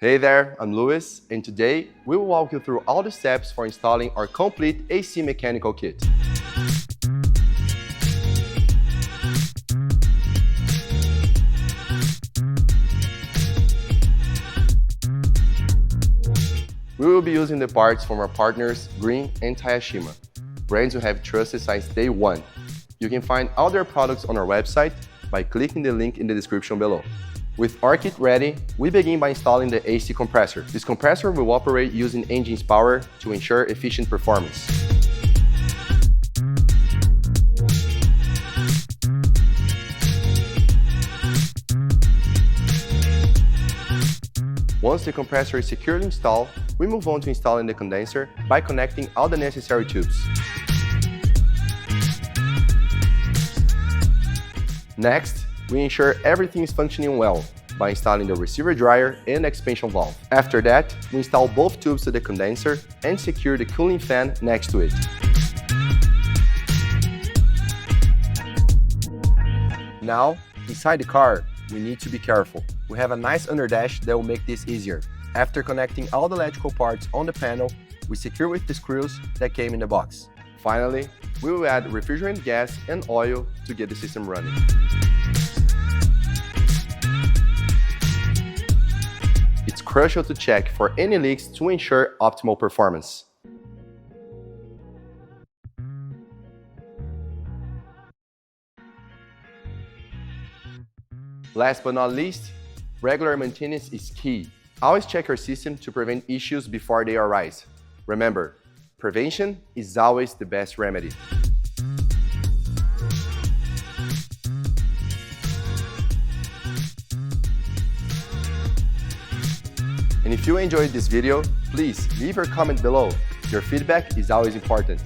Hey there, I'm Luis, and today we will walk you through all the steps for installing our complete AC mechanical kit. We will be using the parts from our partners Green and Tayashima, brands we have trusted since day one. You can find all their products on our website by clicking the link in the description below. With our kit ready, we begin by installing the AC compressor. This compressor will operate using engine's power to ensure efficient performance. Once the compressor is securely installed, we move on to installing the condenser by connecting all the necessary tubes. Next, we ensure everything is functioning well by installing the receiver dryer and expansion valve. After that, we install both tubes to the condenser and secure the cooling fan next to it. Now, inside the car, we need to be careful. We have a nice underdash that will make this easier. After connecting all the electrical parts on the panel, we secure with the screws that came in the box. Finally, we will add refrigerant gas and oil to get the system running. It's crucial to check for any leaks to ensure optimal performance. Last but not least, regular maintenance is key. Always check your system to prevent issues before they arise. Remember, prevention is always the best remedy. And if you enjoyed this video, please leave your comment below. Your feedback is always important.